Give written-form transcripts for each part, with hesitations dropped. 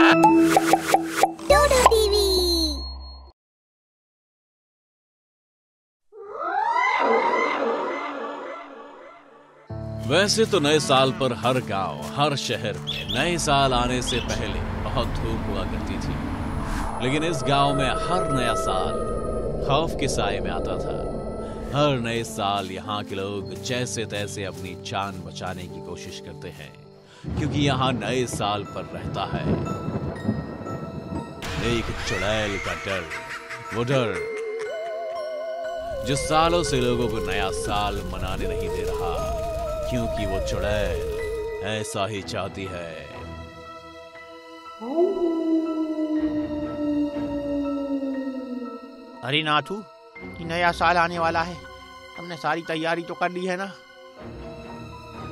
डोडो TV. वैसे तो नए साल पर हर गांव, हर शहर में नए साल आने से पहले बहुत धूम हुआ करती थी, लेकिन इस गांव में हर नया साल खौफ के साए में आता था। हर नए साल यहाँ के लोग जैसे तैसे अपनी जान बचाने की कोशिश करते हैं, क्योंकि यहाँ नए साल पर रहता है एक चुड़ैल का डर। वो डर जो सालों से लोगों को नया साल मनाने नहीं दे रहा, क्योंकि वो चुड़ैल ऐसा ही चाहती है। अरे नाथू, कि नया साल आने वाला है, हमने सारी तैयारी तो कर ली है ना?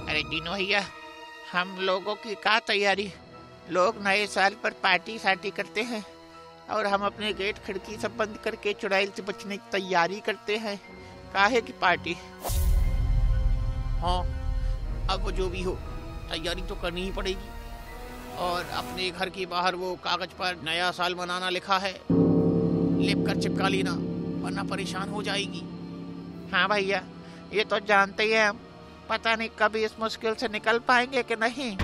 अरे दीनू भैया, हम लोगों की क्या तैयारी? लोग नए साल पर पार्टी सार्टी करते हैं और हम अपने गेट खिड़की सब बंद करके चुड़ैल से बचने की तैयारी करते हैं। काहे की पार्टी? हाँ, अब वो जो भी हो, तैयारी तो करनी ही पड़ेगी। और अपने घर के बाहर वो कागज पर नया साल मनाना लिखा है, लिप कर चिपका लेना, वरना परेशान हो जाएगी। हाँ भैया, ये तो जानते ही हैं हम। पता नहीं कभी इस मुश्किल से निकल पाएंगे कि नहीं।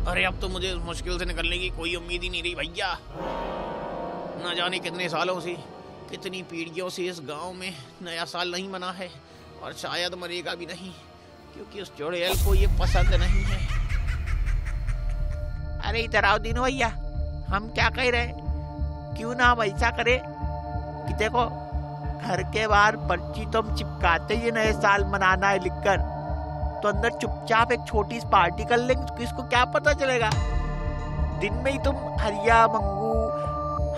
अरे अब तो मुझे इस मुश्किल से निकलने की कोई उम्मीद ही नहीं रही भैया। न जाने कितने सालों से, कितनी पीढ़ियों से इस गांव में नया साल नहीं मना है, और शायद मरेगा भी नहीं, क्योंकि उस चुड़ैल को ये पसंद नहीं है। अरे इधर आओ दीनू भैया, हम क्या कह रहे हैं, क्यों ना हम ऐसा करें कि देखो, घर के बाहर पर्ची तो हम चिपकाते ही नए साल मनाना है लिखकर, तो अंदर चुपचाप एक छोटी सी पार्टी कर लेंगे, तो किसको क्या पता चलेगा। दिन में ही तुम हरिया मंगू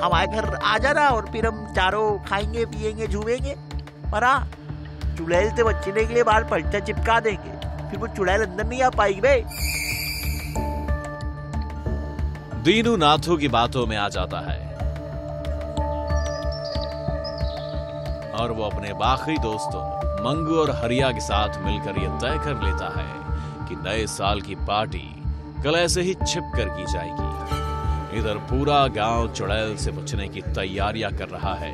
हमारे घर आ जाना, और फिर हम चारों खाएंगे पिएंगे झूमेंगे। पर हाँ, चुड़ैल से बचने के लिए बाहर पर्चा चिपका देंगे, फिर वो चुड़ैल अंदर नहीं आ पाएगी बे। दीनू नाथू की बातों में आ जाता है और वो अपने बाकी दोस्तों मंगू और हरिया के साथ मिलकर यह तय कर लेता है कि नए साल की पार्टी कल ऐसे ही छिप कर की जाएगी। इधर पूरा गांव चुड़ैल से बचने की तैयारियां कर रहा है।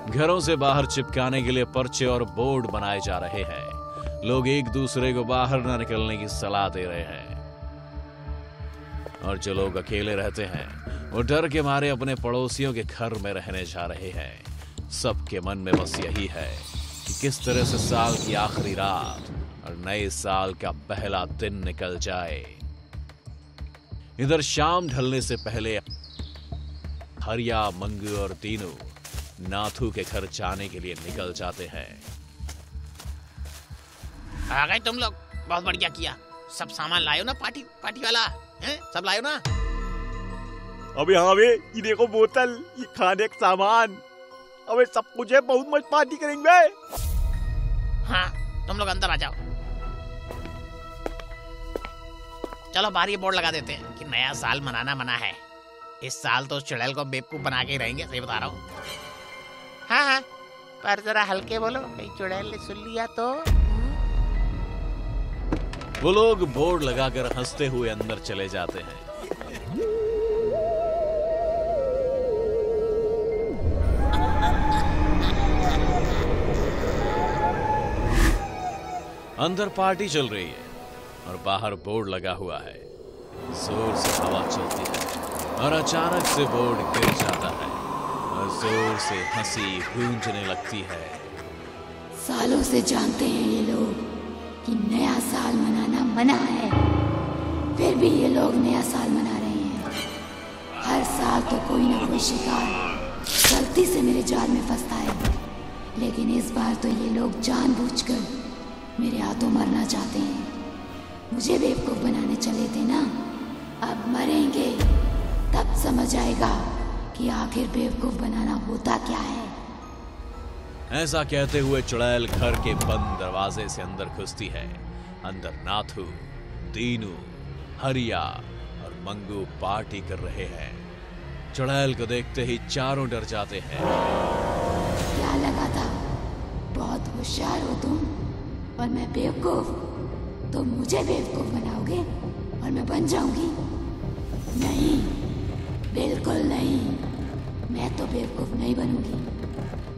घरों से बाहर चिपकाने के लिए पर्चे और बोर्ड बनाए जा रहे हैं। लोग एक दूसरे को बाहर न निकलने की सलाह दे रहे हैं, और जो लोग अकेले रहते हैं वो डर के मारे अपने पड़ोसियों के घर में रहने जा रहे हैं। सबके मन में बस यही है कि किस तरह से साल की आखिरी रात और नए साल का पहला दिन निकल जाए। इधर शाम ढलने से पहले हरिया, मंगू और दीनू नाथू के घर जाने के लिए निकल जाते हैं। आ गए तुम लोग, बहुत बढ़िया किया। सब सामान लायो ना, पार्टी वाला हैं? सब लायो ना? अबे हाँ बे, ये देखो बोतल, ये खाने का सामान, अबे सब कुछ है, बहुत मस्त पार्टी करेंगे। हाँ, तुम लोग अंदर आ जाओ। चलो बाहर ये बोर्ड लगा देते हैं कि नया साल मनाना मना है। इस साल तो उस चुड़ैल को बेवकूफ बना के ही रहेंगे, सही बता रहा हूँ। हाँ हाँ, पर जरा हल्के बोलो, कहीं चुड़ैल ने सुन लिया तो। वो लोग बोर्ड लगाकर हंसते हुए अंदर चले जाते हैं। अंदर पार्टी चल रही है और बाहर बोर्ड लगा हुआ है। जोर से हवा चलती है और अचानक से बोर्ड गिर जाता है और जोर से हंसी गूंजने लगती है। सालों से जानते हैं ये लोग कि नया साल मनाना मना है, फिर भी ये लोग नया साल मना रहे हैं। हर साल तो कोई ना कोई शिकार गलती से मेरे जाल में फंसता है, लेकिन इस बार तो ये लोग जानबूझकर मेरे हाथों मरना चाहते हैं। मुझे बेवकूफ बनाने चले थे ना, अब मरेंगे तब समझ आएगा कि आखिर बेवकूफ बनाना होता क्या है। ऐसा कहते हुए चुड़ैल घर के बंद दरवाजे से अंदर घुसती है। अंदर नाथू, दीनू, हरिया और मंगू पार्टी कर रहे हैं। चुड़ैल को देखते ही चारों डर जाते हैं। क्या लगा था बहुत होशियार हो तुम और मैं बेवकूफ, तो मुझे बेवकूफ बनाओगे और मैं बन बन जाऊंगी? नहीं, बिल्कुल नहीं। मैं तो बेवकूफ नहीं बनूंगी,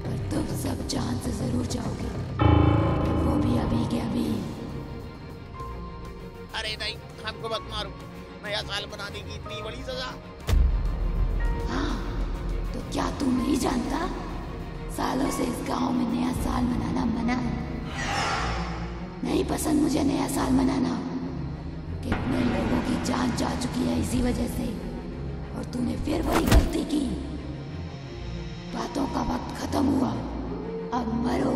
पर तुम सब जान से जरूर जाओगे, वो भी अभी के अभी। अरे नहीं, हमको मत मारो। नया साल मनाने की इतनी बड़ी सजा। हाँ, तो क्या तू नहीं जानता? सालों से इस गांव में नया साल मनाना मना है। नहीं पसंद मुझे नया साल मनाना। कितने लोगों की जान जा चुकी है इसी वजह से, और तूने फिर वही गलती की। बातों का वक्त खत्म हुआ, अब मरो।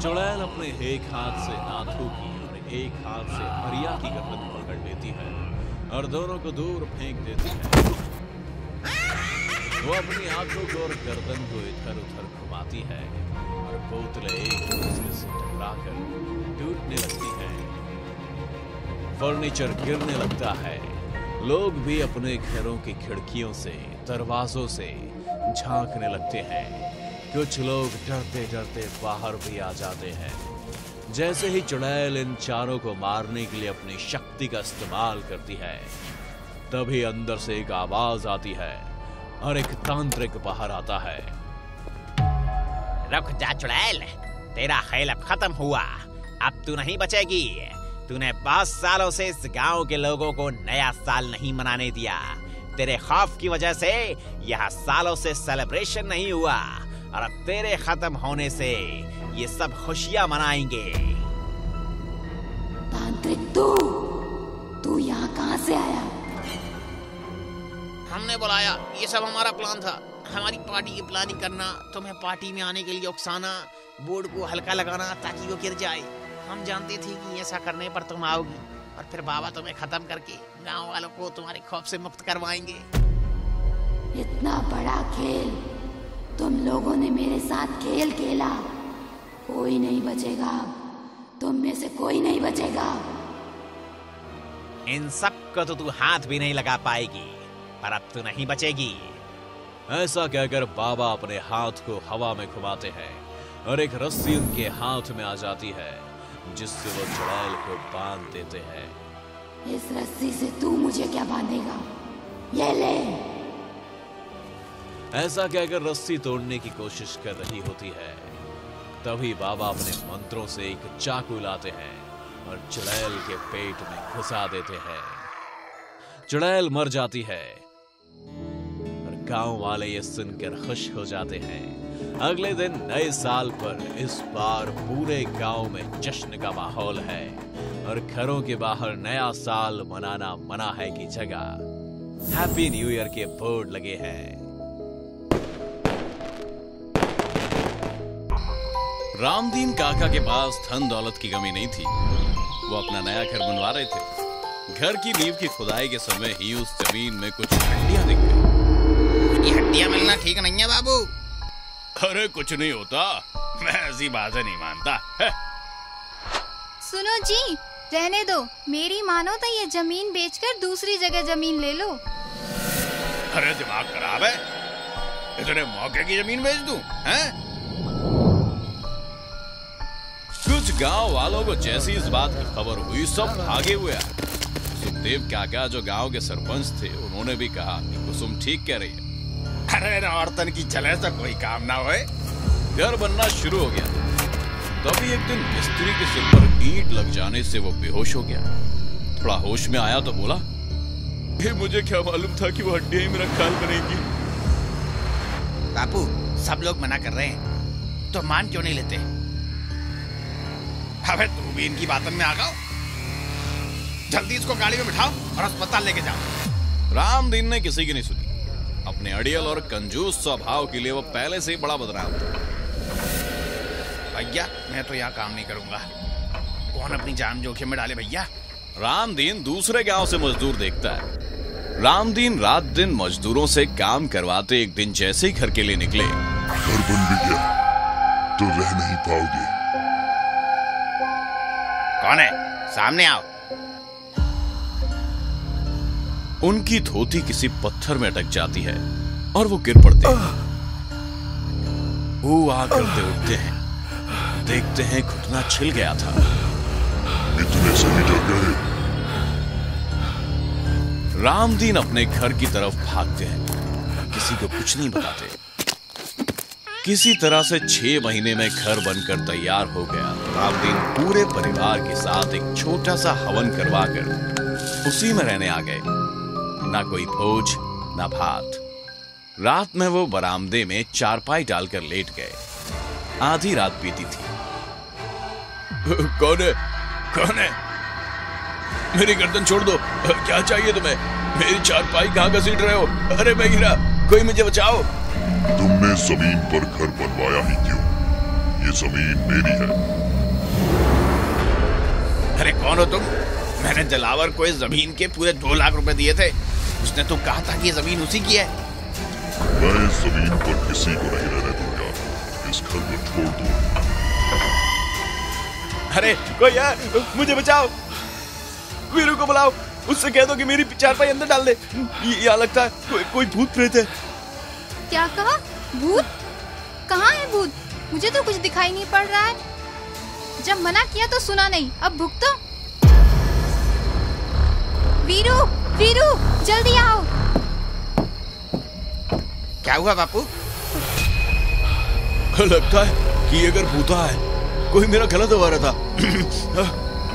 चुड़ैल अपने एक हाथ से नाथू की और एक हाथ से हरिया की गर्दन पकड़ लेती है और दोनों को दूर फेंक देती है। वो अपनी आंखों को और गर्दन को इधर उधर घुमाती है और बोतलें एक दूसरे से टकराकर टूटने लगती है। फर्नीचर गिरने लगता है। लोग भी अपने घरों की खिड़कियों से, दरवाजों से झांकने लगते हैं। कुछ लोग डरते डरते बाहर भी आ जाते हैं। जैसे ही चुड़ैल इन चारों को मारने के लिए अपनी शक्ति का इस्तेमाल करती है, तभी अंदर से एक आवाज आती है और एक तांत्रिक बाहर आता है। रुक जा चुड़ैल, तेरा खेल अब खत्म हुआ। अब तू नहीं बचेगी। तूने बहुत सालों से इस गांव के लोगों को नया साल नहीं मनाने दिया। तेरे खौफ की वजह से यहाँ सालों से सेलिब्रेशन नहीं हुआ, और अब तेरे खत्म होने से ये सब खुशियां मनाएंगे। तांत्रिक तू यहाँ कहाँ से आया? हमने बुलाया, ये सब हमारा प्लान था। हमारी पार्टी की प्लानिंग करना, तुम्हें पार्टी में आने के लिए उकसाना, बोर्ड को हल्का लगाना ताकि वो गिर जाए। हम जानते थे कि ऐसा करने पर तुम आओगी, और फिर बाबा तुम्हें खत्म करके गांव वालों को तुम्हारे खौफ से मुक्त करवाएंगे। इतना बड़ा खेल तुम लोगों ने मेरे साथ खेल खेला। कोई नहीं बचेगा, तुम में से कोई नहीं बचेगा। इन सब को तो तू हाथ भी नहीं लगा पाएगी, पर अब तू नहीं बचेगी। ऐसा कहकर बाबा अपने हाथ को हवा में घुमाते हैं और एक रस्सी उनके हाथ में आ जाती है, जिससे वो चुड़ैल को बांध देते हैं। इस रस्सी से तू मुझे क्या बांधेगा? ये ले। ऐसा कहकर रस्सी तोड़ने की कोशिश कर रही होती है। तभी बाबा अपने मंत्रों से एक चाकू लाते हैं और चुड़ैल के पेट में घुसा देते हैं। चुड़ैल मर जाती है और गांव वाले ये सुनकर खुश हो जाते हैं। अगले दिन नए साल पर इस बार पूरे गांव में जश्न का माहौल है और घरों के बाहर नया साल मनाना मना है की जगह हैप्पी न्यू ईयर के बोर्ड लगे हैं। रामदीन काका के पास धन दौलत की कमी नहीं थी। वो अपना नया घर बनवा रहे थे। घर की नींव की खुदाई के समय ही उस जमीन में कुछ हड्डियां दिख गई। ये हड्डियां मिलना ठीक नहीं है बाबू। अरे कुछ नहीं होता, मैं ऐसी बातें नहीं मानता है। सुनो जी, रहने दो। मेरी मानो तो ये जमीन बेचकर दूसरी जगह जमीन ले लो। अरे दिमाग खराब है, इतने मौके की जमीन बेच दूं? हैं? कुछ गांव वालों को जैसी इस बात की खबर हुई, सब भागे हुए आए। सुखदेव काका जो गांव के सरपंच थे, उन्होंने भी कहा कि कुसुम ठीक कह रही है। अरे औरतन की चले से कोई काम ना होए। घर बनना शुरू हो गया। तभी एक दिन मिस्त्री के सिर पर ईंट लग जाने से वो बेहोश हो गया। थोड़ा होश में आया तो बोला, मुझे क्या मालूम था कि वो हड्डियां ही मेरा खाल बनेगी। बापू, सब लोग मना कर रहे हैं, तो मान क्यों नहीं लेते? अबे तू भी इनकी बातों में आ गया। जल्दी इसको गाड़ी में बिठाओ और अस्पताल लेके जाओ। रामदीन ने किसी की नहीं सुनी। अपने अड़ियल और कंजूस स्वभाव के लिए वो पहले से ही बड़ा बदनाम था। भैया, मैं तो यहाँ काम नहीं करूंगा। कौन अपनी जान जोखिम में डाले भैया? रामदीन दूसरे गांव से मजदूर देखता है। रामदीन रात दिन मजदूरों से काम करवाते एक दिन जैसे ही घर के लिए निकले, घर बन भी गया तो रह नहीं पाओगे। कौन है? सामने आओ। उनकी धोती किसी पत्थर में अटक जाती है और वो गिर पड़ते हैं। वो करते उठते हैं, देखते हैं घुटना छिल गया था। इतने सही जगह रामदीन अपने घर की तरफ भागते हैं, किसी को कुछ नहीं बताते। किसी तरह से 6 महीने में घर बनकर तैयार हो गया। रामदीन पूरे परिवार के साथ एक छोटा सा हवन करवाकर उसी में रहने आ गए। ना कोई भोज ना भात। रात में वो बरामदे में चारपाई डालकर लेट गए। आधी रात बीती थी। कौन है? कौन है? मेरी गर्दन छोड़ दो। क्या चाहिए तुम्हें? मेरी चारपाई कहाँ घसीट रहे हो? अरे मैं गिरा, कोई मुझे बचाओ। तुमने जमीन पर घर बनवाया ही क्यों? ये जमीन मेरी है। अरे कौन हो तुम? मैंने दिलावर को इस जमीन के पूरे 2 लाख रुपए दिए थे। उसने तो कहा था कि ये जमीन उसी की है। मैं इस जमीन पर किसी को नहीं रहने दूंगा। इस घर को छोड़ दो। अरे कोई है, मुझे बचाओ। वीरू को बुलाओ, उससे कह दो कि मेरी चारपाई अंदर डाल दे। यहाँ लगता है कोई भूत प्रेत है। क्या कहा? भूत? कहाँ है भूत? मुझे तो कुछ दिखाई नहीं पड़ रहा है। जब मना किया तो सुना नहीं, अब भुगतो। वीरू, वीरू, जल्दी आओ। क्या हुआ बापू? लगता है कि अगर भूता है, कोई मेरा गला दबा रहा था।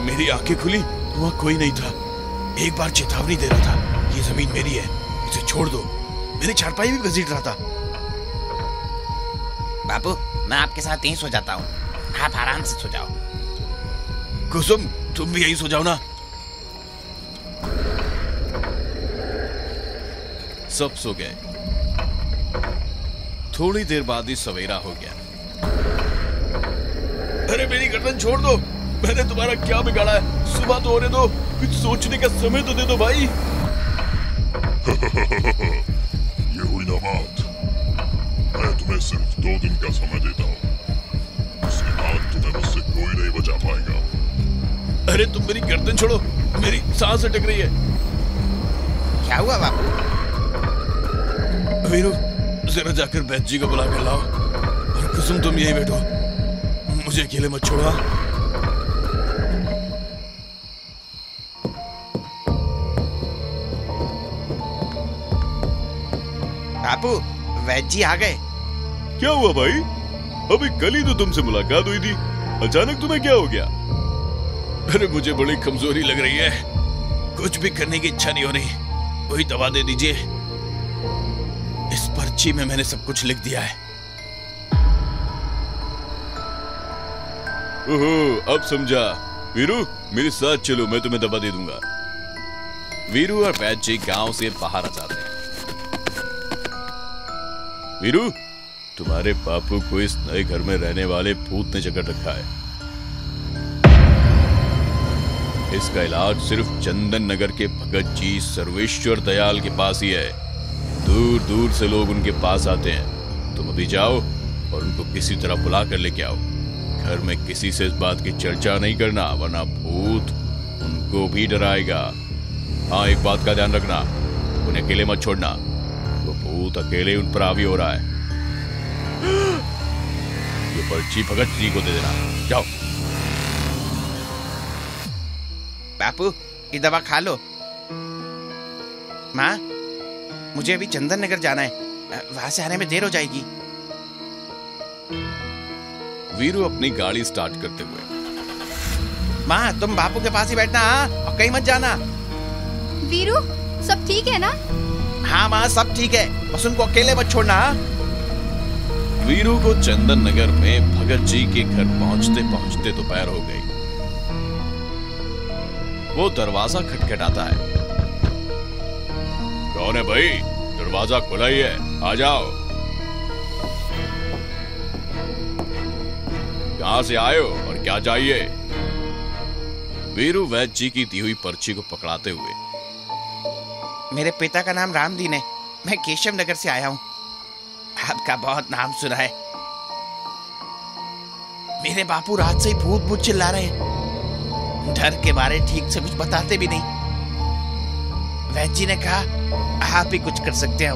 मेरी आंखें खुली, वहाँ कोई नहीं था। एक बार चेतावनी दे रहा था, ये जमीन मेरी है, इसे छोड़ दो। मेरी चारपाई भी घसीट रहा था। बापू, मैं आपके साथ यहीं सो जाता हूँ। आप आराम से सो जाओ। कुसुम, तुम भी यहीं सो जाओ ना। सब सो गए। थोड़ी देर बाद ही सवेरा हो गया। अरे मेरी गर्दन छोड़ दो। मैंने तुम्हारा क्या बिगाड़ा है? सुबह तो होने दो, कुछ सोचने का समय तो दे दो भाई। ये हुई ना बात। मैं तुम्हें सिर्फ 2 दिन का समय देता हूँ। उसके बाद तुम्हें मुझसे कोई नहीं बचा पाएगा। अरे तुम मेरी गर्दन छोड़ो, मेरी सांस अटक रही है। क्या हुआ बापू? वीरू, जरा जाकर बैद जी को बुला कर लाओ। और कुसुम, तुम यहीं बैठो, मुझे अकेले मत छोड़ो। बापू, वैद जी आ गए। क्या हुआ भाई? अभी कल ही तो तुमसे मुलाकात हुई थी, अचानक तुम्हें क्या हो गया? अरे मुझे बड़ी कमजोरी लग रही है, कुछ भी करने की इच्छा नहीं हो रही। कोई दवा दे दीजिए। इस पर्ची में मैंने सब कुछ लिख दिया है। ओहो, अब समझा। वीरू, मेरे साथ चलो, मैं तुम्हें दवा दे दूंगा। वीरू और वैद जी गांव से बाहर आ जाते हैं। वीरू, तुम्हारे बापू को इस नए घर में रहने वाले भूत ने जकड़ रखा है। इसका इलाज सिर्फ चंदन नगर के भगत जी सर्वेश्वर दयाल के पास ही है। दूर दूर से लोग उनके पास आते हैं। तुम अभी जाओ और उनको किसी तरह बुला कर लेके आओ। घर में किसी से इस बात की चर्चा नहीं करना, वरना भूत उनको भी डराएगा। हाँ, एक बात का ध्यान रखना, उन्हें अकेले मत छोड़ना। वो भूत अकेले उन पर हावी हो रहा है। ये पर्ची भगत जी को दे देना। जाओ। बापू, ये दवा खा लो। माँ, मुझे अभी चंदन नगर जाना है, वहां से आने में देर हो जाएगी। वीरू अपनी गाड़ी स्टार्ट करते हुए। माँ, तुम बापू के पास ही बैठना, हाँ, और कहीं मत जाना। वीरू, सब ठीक है ना? हाँ माँ, सब ठीक है, बस उनको अकेले मत छोड़ना। वीरू को चंदन नगर में भगत जी के घर पहुंचते पहुंचते दोपहर हो गई। वो दरवाजा खटखटाता है। कौन है भाई? दरवाजा खुला ही है, आ जाओ। कहां से आए हो और क्या चाहिए? वीरू वैद जी की दी हुई पर्ची को पकड़ाते हुए। मेरे पिता का नाम रामदीन है, मैं केशव नगर से आया हूँ। आपका बहुत नाम सुना है। मेरे बापू रात से ही भूत भूत चिल्ला रहे हैं। डर के बारे ठीक से कुछ बताते भी नहीं। वैद जी ने कहा आप ही कुछ कर सकते हैं।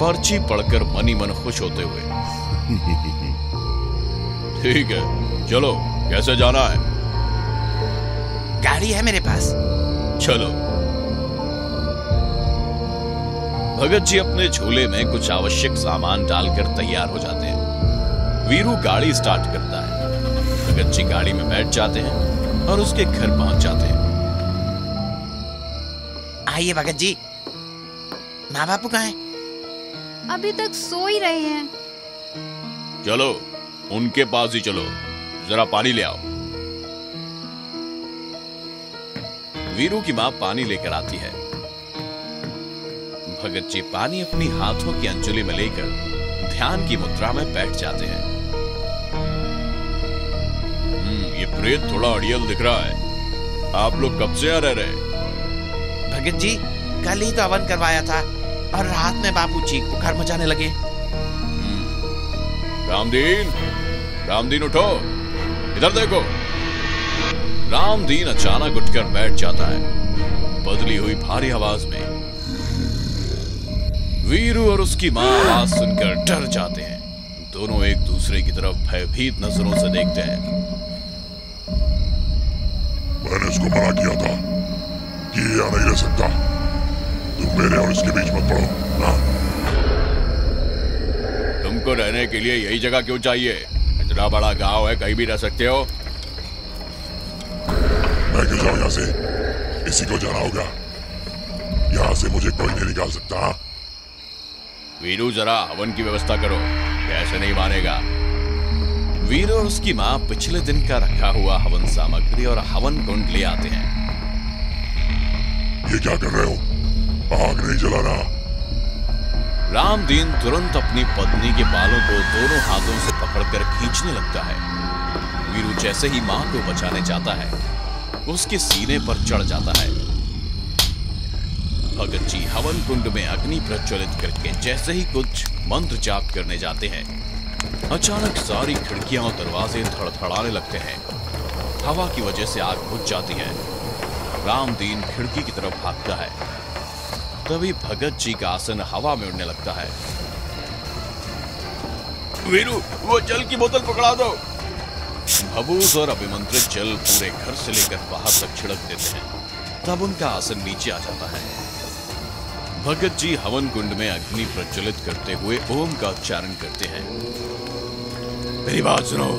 पर्ची पढ़कर मन ही मन खुश होते हुए। ठीक है, चलो, कैसे जाना है? गाड़ी है मेरे पास। चलो। भगत जी अपने झोले में कुछ आवश्यक सामान डालकर तैयार हो जाते हैं। वीरू गाड़ी स्टार्ट करता है। भगत जी गाड़ी में बैठ जाते हैं और उसके घर पहुंच जाते हैं। आइए भगत जी। माँ बापू कहाँ हैं? अभी तक सो ही रहे हैं। चलो उनके पास ही चलो, जरा पानी ले आओ। वीरू की मां पानी लेकर आती है। भगत जी पानी अपनी हाथों की अंजलि में लेकर ध्यान की मुद्रा में बैठ जाते हैं। ये प्रेत थोड़ा अड़ियल दिख रहा है। आप लोग कब से यहाँ रह रहे? भगत जी कल ही तो हवन करवाया था और रात में बापू चीख पुकार मचाने लगे। रामदीन उठो, इधर देखो। रामदीन अचानक उठकर बैठ जाता है, बदली हुई भारी आवाज में। वीरू और उसकी मां आवाज सुनकर डर जाते हैं। दोनों एक दूसरे की तरफ भयभीत नजरों से देखते हैं। मैंने इसको मना किया था कि ये यहाँ नहीं रह सकता। तुम मेरे और इसके बीच मत पड़ो ना। तुमको रहने के लिए यही जगह क्यों चाहिए? इतना बड़ा गांव है, कहीं भी रह सकते हो। मैं क्यों जाऊं यहाँ से? इसी को जाना होगा। यहाँ से मुझे कोई नहीं निकाल सकता। वीरू जरा हवन की व्यवस्था करो, कैसे नहीं मानेगा। वीरू और उसकी मां पिछले दिन का रखा हुआ हवन सामग्री और हवन कुंड ले आते हैं। ये क्या कर रहे हो? आग नहीं जलाना। रामदीन तुरंत अपनी पत्नी के बालों को दोनों हाथों से पकड़कर खींचने लगता है। वीरू जैसे ही मां को बचाने जाता है, उसके सीने पर चढ़ जाता है। भगत जी हवन कुंड में अग्नि प्रज्वलित करके जैसे ही कुछ मंत्र जाप करने जाते हैं, अचानक सारी खिड़कियां और दरवाजे धड़धड़ाने लगते हैं। हवा की वजह से आग बुझ जाती है। रामदीन खिड़की की तरफ भागता है। तभी भगत जी का आसन हवा में उड़ने लगता है। वीरू, वो जल की बोतल पकड़ा दो। भभूत और अभिमंत्रित जल पूरे घर से लेकर बाहर तक छिड़क देते हैं। तब उनका आसन नीचे आ जाता है। भगत जी हवन कुंड में अग्नि प्रज्वलित करते हुए ओम का उच्चारण करते हैं। मेरी बात सुनो।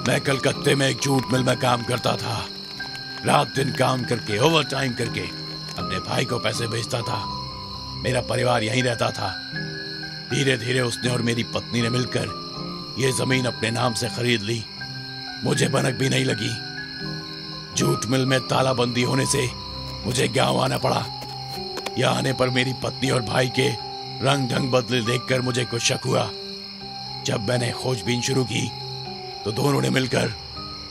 मैं कलकत्ते में एक जूट मिल में काम करता था। रात दिन काम करके, ओवर टाइम करके अपने भाई को पैसे भेजता था। मेरा परिवार यहीं रहता था। धीरे धीरे उसने और मेरी पत्नी ने मिलकर ये जमीन अपने नाम से खरीद ली। मुझे भनक भी नहीं लगी। जूट मिल में तालाबंदी होने से मुझे गांव आना पड़ा। यहाँ आने पर मेरी पत्नी और भाई के रंग ढंग बदले देखकर मुझे कुछ शक हुआ। जब मैंने खोजबीन शुरू की तो दोनों ने मिलकर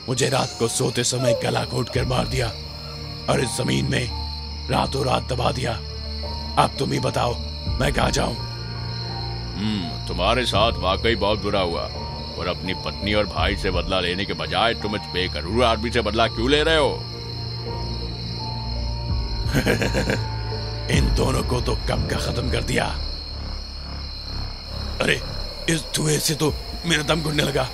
मुझे रात को सोते समय गला घोट कर मार दिया और इस जमीन में रातों रात दबा दिया। अब तुम ही बताओ मैं कहाँ जाऊं? तुम्हारे साथ वाकई बहुत बुरा हुआ, और अपनी पत्नी और भाई से बदला लेने के बजाय तुम इस बेकसूर आदमी से बदला क्यों ले रहे हो? इन दोनों को तो कब का खत्म कर दिया। अरे इस धुएं से तो मेरा दम घुटने लगा।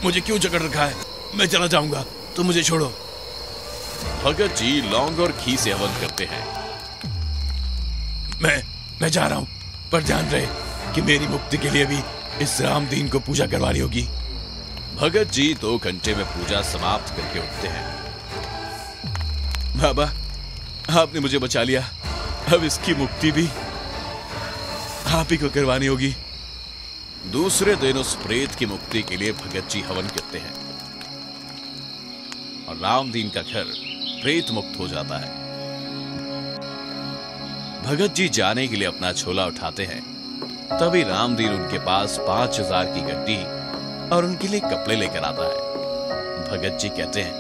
मुझे क्यों जकड़ रखा है? मैं चला जाऊंगा, तुम मुझे छोड़ो। भगत जी लौंग और घी से हवन करते हैं। मैं जा रहा हूं, पर ध्यान रहे कि मेरी मुक्ति के लिए भी इस रामदीन को पूजा करवानी होगी। भगत जी 2 घंटे में पूजा समाप्त करके उठते हैं। बाबा, आपने मुझे बचा लिया, अब इसकी मुक्ति भी आप ही को करवानी होगी। दूसरे दिन उस प्रेत की मुक्ति के लिए भगत जी हवन करते हैं और रामदीन का घर प्रेत मुक्त हो जाता है। भगत जी जाने के लिए अपना झोला उठाते हैं। तभी रामदीन उनके पास 5000 की गड्डी और उनके लिए कपड़े लेकर आता है। भगत जी कहते हैं,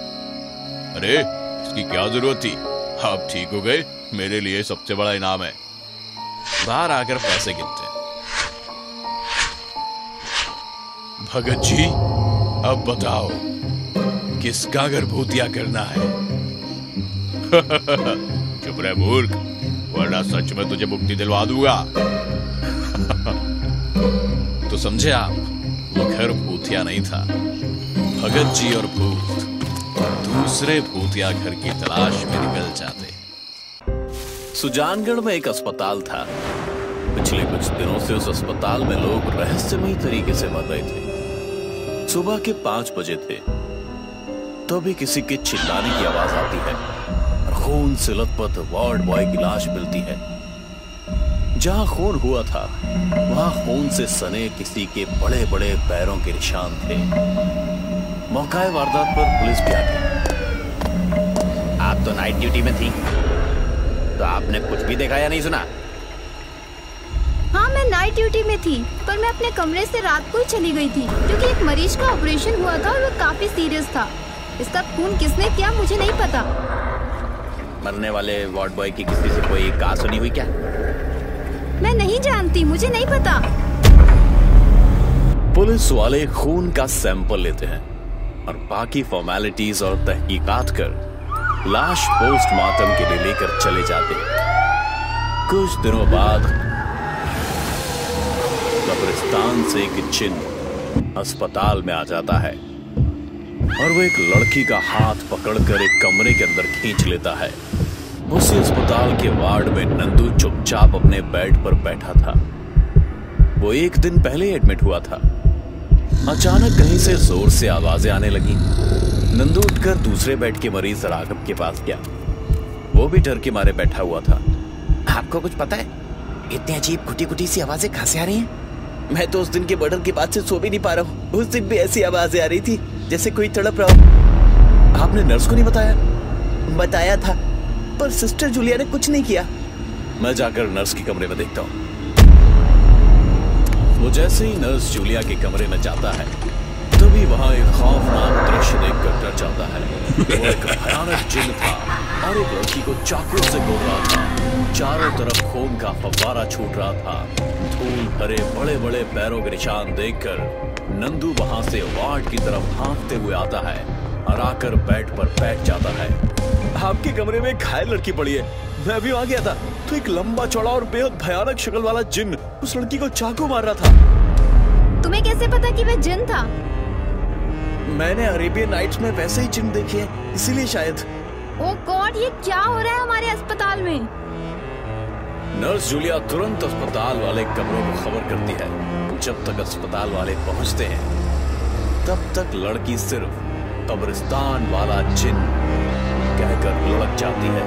अरे इसकी क्या जरूरत थी? आप ठीक हो गए, मेरे लिए सबसे बड़ा इनाम है। बाहर आकर पैसे गिनते हैं। भगत जी, अब बताओ किसका घर भूतिया करना है? चुप रहे मूर्ख, वरना सच में तुझे मुक्ति दिलवा दूंगा। तो समझे आप, वो घर भूतिया नहीं था। भगत जी और भूत दूसरे भूतिया घर की तलाश में निकल जाते। सुजानगढ़ में एक अस्पताल था। पिछले कुछ दिनों से उस अस्पताल में लोग रहस्यमयी तरीके से मर रहे थे। सुबह के 5 बजे थे, तभी किसी के चिल्लाने की आवाज आती है और खून से लथपथ वार्ड बॉय की लाश मिलती है। जहां खून हुआ था वहां खून से सने किसी के बड़े बड़े पैरों के निशान थे। मौका वारदात पर पुलिस भी आ गई। आप तो नाइट ड्यूटी में थी, तो आपने कुछ भी देखा या नहीं सुना? हाँ, मैं नाइट ड्यूटी में थी, पर मैं अपने कमरे से रात को ही चली गई थी, क्योंकि एक मरीज का ऑपरेशन हुआ था और वो काफी सीरियस था। इसका खून किसने किया मुझे नहीं पता। मरने वाले वार्ड बॉय की किसी से कोई कहा सुनी हुई क्या? मैं नहीं जानती, मुझे नहीं पता। पुलिस वाले खून का सैंपल लेते हैं और बाकी फॉर्मेलिटीज और तहकीकात कर लाश पोस्टमार्टम के लिए लेकर चले जाते हैं। कुछ दिनों बाद कब्रिस्तान से एक चिन्ह अस्पताल में आ जाता है और वो एक लड़की का हाथ पकड़कर एक कमरे के अंदर खींच लेता है। उसी अस्पताल के वार्ड में नंदू चुपचाप अपने बेड पर बैठा था। वो एक दिन पहले एडमिट हुआ था। अचानक कहीं से जोर से आवाजें आने लगी। नंदू उठकर दूसरे बेड के मरीज राघव के पास गया। वो भी डर के मारे बैठा हुआ था। आपको कुछ पता है इतनी अजीब घुटी घुटी सी आवाजें कहां से आ रही हैं? मैं तो उस दिन के मर्डर के बाद से सो भी नहीं पा रहा हूँ। उस दिन भी ऐसी आवाजें आ रही थी जैसे कोई तड़प रहा हो। आपने नर्स को नहीं बताया? बताया था, पर सिस्टर जूलिया ने कुछ नहीं किया। मैं जाकर नर्स के कमरे में देखता हूँ। वो जैसे ही नर्स जूलिया के कमरे में जाता है, तभी वहां एक खौफनाक दृश्य देखकर डर जाता है। वो एक भयानक जिन्न था और एक लड़की को चाकू से गोद रहा था। चारों तरफ खून का फव्वारा छूट रहा था। धूल भरे बड़े बड़े पैरों के निशान देखकर नंदू वहां से वार्ड की तरफ भागते हुए आता है और आकर बेड पर बैठ जाता है। आपके कमरे में एक घायल लड़की पड़ी है। मैं अभी वहां गया था तो एक लंबा चौड़ा और बेहद भयानक शक्ल वाला जिन्न उस लड़की को चाकू मार रहा था। तुम्हें कैसे पता कि वह जिन्न था? मैंने अरेबियन नाइट्स में वैसे ही जिन्न देखे हैं, इसीलिए शायद। ओह गॉड, ये क्या हो रहा है हमारे अस्पताल में? नर्स जूलिया तुरंत अस्पताल वाले कमरों को खबर करती है। जब तक अस्पताल वाले पहुंचते हैं तब तक लड़की सिर्फ कब्रिस्तान वाला जिन्न कहकर लुढ़क जाती है।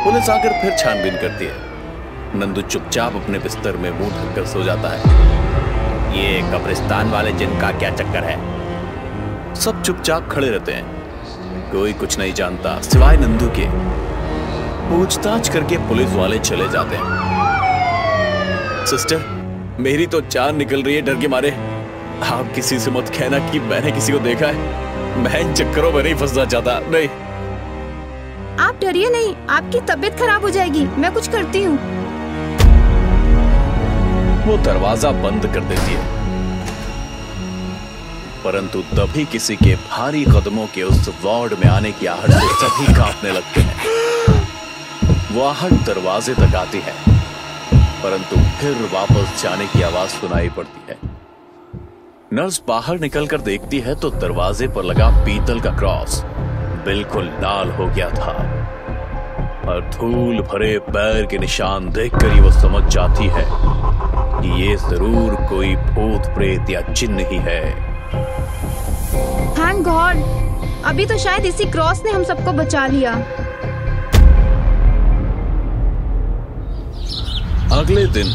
पुलिस आकर फिर छानबीन करती है। नंदू चुपचाप अपने बिस्तर में मुंह ढककर सो जाता है। ये कब्रिस्तान वाले जिन्न का क्या चक्कर है? सब चुपचाप खड़े रहते हैं। कोई कुछ नहीं जानता सिवाय नंदू के। पूछताछ करके पुलिस वाले चले जाते हैं। सिस्टर, मेरी तो जान निकल रही है डर के मारे। आप किसी से मत कहना कि मैंने किसी को देखा है। मैं इन चक्करों में नहीं फंसना चाहता। नहीं, आप डरिए नहीं, आपकी तबीयत खराब हो जाएगी। मैं कुछ करती हूँ। वो दरवाजा बंद कर देती है, परंतु तभी किसी के भारी कदमों के उस वार्ड में आने की आहट से सभी कांपने लगते हैं। वो आहट दरवाजे तक आती है, परंतु फिर वापस जाने की आवाज सुनाई पड़ती है। नर्स बाहर निकलकर देखती है तो दरवाजे पर लगा पीतल का क्रॉस बिल्कुल लाल हो गया था और धूल भरे पैर के निशान देखकर ही वो समझ जाती है कि ये जरूर कोई भूत प्रेत या जिन्न ही है। थैंक गॉड, अभी तो शायद इसी क्रॉस ने हम सबको बचा लिया। अगले दिन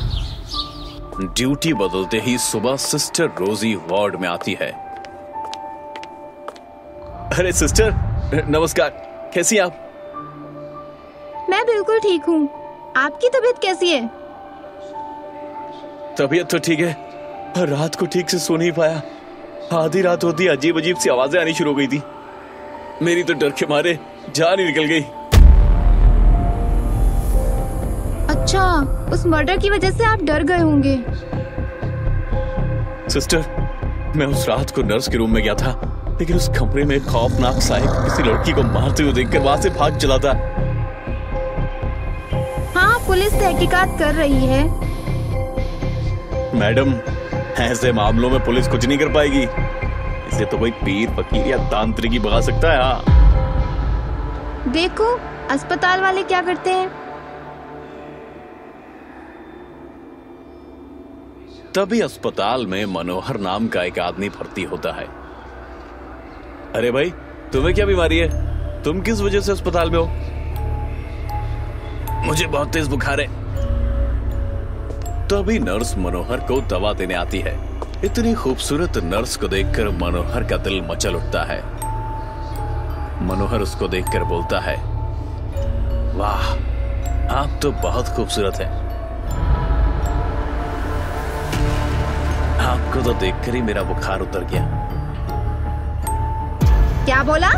ड्यूटी बदलते ही सुबह सिस्टर रोजी वार्ड में आती है। अरे सिस्टर, नमस्कार, कैसी आप? मैं बिल्कुल ठीक हूँ। आपकी तबीयत कैसी है? तबीयत तो ठीक है, पर रात को ठीक से सो नहीं पाया। आधी रात होती अजीब अजीब सी आवाजें आनी शुरू हो गई थी। मेरी तो डर के मारे जान ही निकल गई। अच्छा, उस मर्डर की वजह से आप डर गए होंगे। सिस्टर, मैं उस रात को नर्स के रूम में गया था, लेकिन उस कमरे में खौफनाक साहिब किसी लड़की को मारते हुए देखकर वहां से भाग चला था। हाँ, पुलिस तहकीकात कर रही है। मैडम, ऐसे मामलों में पुलिस कुछ नहीं कर पाएगी। इसे तो कोई पीर फकीर या तांत्रिक ही भगा सकता है। हाँ देखो अस्पताल वाले क्या करते हैं। तभी अस्पताल में मनोहर नाम का एक आदमी भर्ती होता है। अरे भाई, तुम्हें क्या बीमारी है? तुम किस वजह से अस्पताल में हो? मुझे बहुत तेज बुखार है। तभी नर्स मनोहर को दवा देने आती है। इतनी खूबसूरत नर्स को देखकर मनोहर का दिल मचल उठता है। मनोहर उसको देखकर बोलता है, वाह, आप तो बहुत खूबसूरत हैं। आपको तो देखकर ही मेरा बुखार उतर गया। क्या बोला?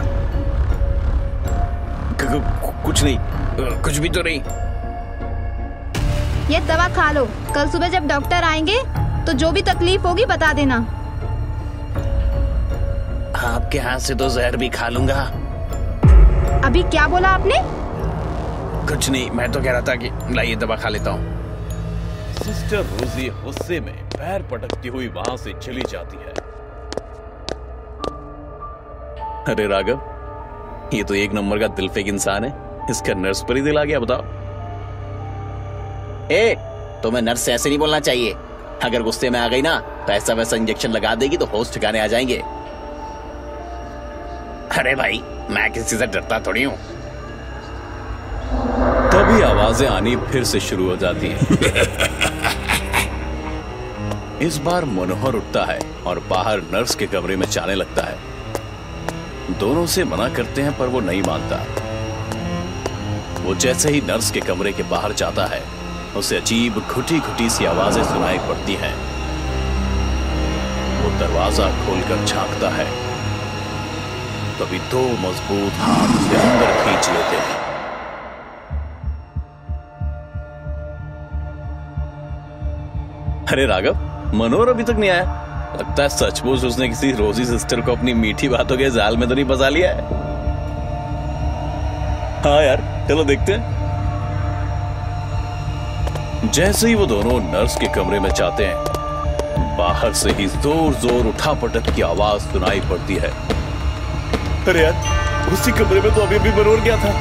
कुछ नहीं, कुछ भी तो नहीं। ये दवा खा लो, कल सुबह जब डॉक्टर आएंगे तो जो भी तकलीफ होगी बता देना। आपके हाथ से तो जहर भी खा लूंगा। अभी क्या बोला आपने? कुछ नहीं, मैं तो कह रहा था कि लाइए दवा खा लेता हूँ। सिस्टर रोजी गुस्से में पैर पटकती हुई वहां से चली जाती है। अरे राघव, ये तो एक नंबर का दिलफेक इंसान है। इसका नर्स पर ही दिल आ गया। बताओ। तुम्हें नर्स से ऐसे नहीं बोलना चाहिए। अगर गुस्से में आ गई ना तो ऐसा वैसा इंजेक्शन लगा देगी तो होश ठिकाने आ जाएंगे। अरे भाई, मैं किसी से डरता थोड़ी हूँ। तभी आवाजें आनी फिर से शुरू हो जाती हैं। इस बार मनोहर उठता है और बाहर नर्स के कमरे में जाने लगता है। दोनों से मना करते हैं पर वो नहीं मानता। वो जैसे ही नर्स के कमरे के बाहर जाता है, उसे अजीब घुटी घुटी सी आवाजें सुनाई पड़ती हैं। वो दरवाजा खोलकर झांकता है। तभी दो मजबूत हाथ उसे अंदर खींच लेते हैं। अरे राघव, मनोहर अभी तक नहीं आया। लगता है सचमुच उसने किसी रोजी सिस्टर को अपनी मीठी बातों के जाल में तो नहीं फंसा लिया है। हाँ यार, चलो देखते हैं। जैसे ही वो दोनों नर्स के कमरे में जाते हैं, बाहर से ही जोर जोर उठा पटक की आवाज सुनाई पड़ती है। अरे यार, उसी कमरे में तो अभी भी मनोहर गया था।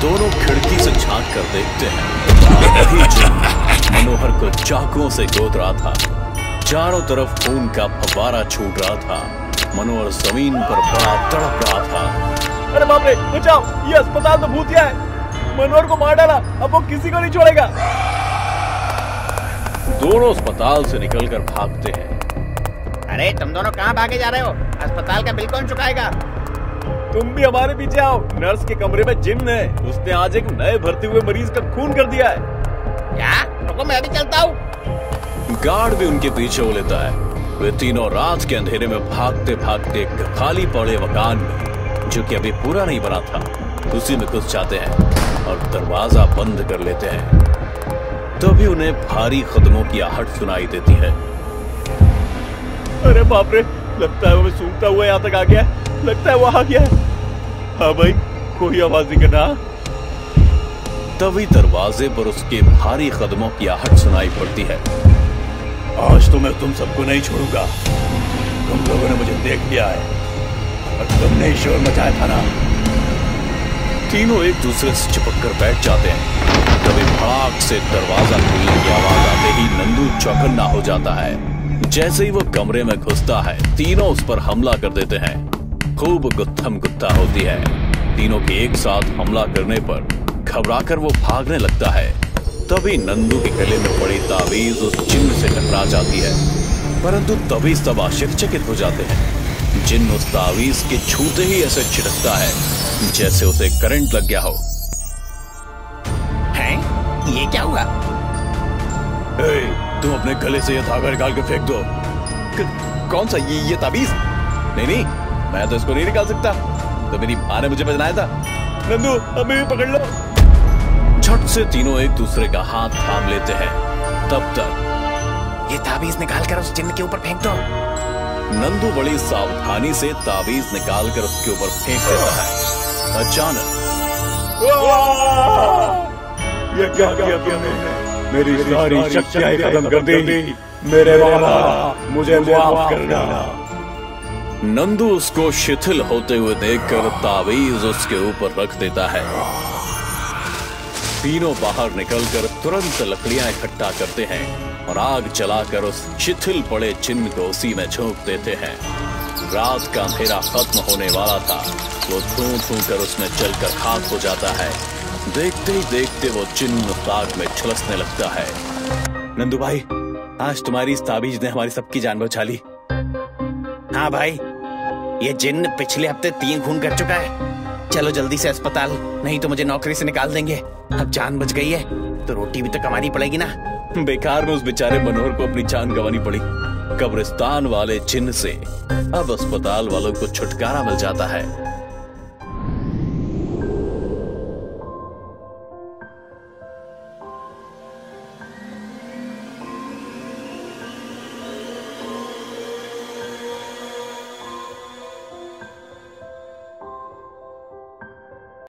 दोनों खिड़की से झांक कर देखते हैं। वही जिन्न मनोहर को चाकुओं से गोद रहा था। चारों तरफ खून का फव्वारा छूट रहा था। मनोहर जमीन पर बड़ा तड़प रहा था। अरे बाप रे, बचाओ, ये अस्पताल तो भूतिया है। मनोहर को मार डाला, अब वो किसी को नहीं छोड़ेगा। दोनों अस्पताल से निकलकर भागते हैं। अरे तुम दोनों कहाँ भागे जा रहे हो? अस्पताल का बिल कौन चुकाएगा? तुम भी हमारे पीछे आओ। नर्स के कमरे में जिन्न है। उसने आज एक नए भर्ती हुए मरीज का खून कर दिया है। क्या? रुको, मैं भी चलता हूँ। गार्ड भी उनके पीछे हो लेता है। वे तीनों रात के अंधेरे में भागते भागते खाली पड़े मकान में, जो कि अभी पूरा नहीं बना था, उसी में घुस जाते हैं और दरवाजा बंद कर लेते हैं। तभी उन्हें भारी कदमों की आहट सुनाई देती है। अरे बाप रे, लगता है वो सूंघता हुआ यहाँ तक आ गया। लगता है वो आ गया। हाँ भाई, कोई आवाज नहीं करना। तभी दरवाजे पर उसके भारी कदमों की आहट सुनाई पड़ती है। आज तो मैं तुम सबको नहीं छोड़ूंगा। तुम लोगों ने मुझे देख लिया है और तुमने शोर मचाया था ना। तीनों एक दूसरे से चिपक कर बैठ जाते हैं। तभी भड़ाक से दरवाजा खुलने की आवाज आते ही नंदू चौकन्ना हो जाता है। जैसे ही वो कमरे में घुसता है, तीनों उस पर हमला कर देते हैं। खूब गुत्थम गुत्था होती है। तीनों के एक साथ हमला करने पर घबराकर वो भागने लगता है। तभी नंदू के गले में पड़ी ताबीज उस जिन्न से टकरा जाती है। परंतु तभी सब आश्चर्यचकित हो जाते हैं। जिन्न उस ताबीज के छूते ही ऐसे छिटकता है जैसे उसे करंट लग गया हो। हैं? ये क्या हुआ? तुम अपने गले से ये धागा निकाल के फेंक दो। कौन सा? ये ताबीज? नहीं, मैं तो इसको नहीं निकाल सकता। तो मेरी माँ ने मुझे बचनाया था। नंदू, अभी भी पकड़ लो। झट से तीनों एक दूसरे का हाथ थाम लेते हैं। तब तक ये ताबीज निकालकर उस जिन्न के ऊपर फेंक दो। नंदू बड़ी सावधानी से ताबीज निकालकर उसके ऊपर फेंक देता है। अचानक, ये क्या किया तुमने? मेरी सारी शक्तियां खत्म कर दी। मेरे बाबा, मुझे माफ करना। नंदू उसको शिथिल होते हुए देखकर तावीज उसके ऊपर रख देता है। तीनों बाहर निकलकर तुरंत लकड़ियां इकट्ठा करते हैं और आग जलाकर उस शिथिल पड़े चिन्ह को उसी में झोंक देते हैं। रात का अंधेरा खत्म होने वाला था। वो थू कर उसमें जलकर खाक हो जाता है। देखते ही देखते वो चिन्ह आग में झुलसने लगता है। नंदू भाई, आज तुम्हारी इस ताबीज ने हमारी सबकी जान बचा ली। हाँ भाई, ये जिन्न पिछले हफ्ते 3 खून कर चुका है। चलो जल्दी से अस्पताल, नहीं तो मुझे नौकरी से निकाल देंगे। अब जान बच गई है तो रोटी भी तो कमानी पड़ेगी ना। बेकार में उस बेचारे मनोहर को अपनी जान गंवानी पड़ी। कब्रिस्तान वाले जिन्न से अब अस्पताल वालों को छुटकारा मिल जाता है।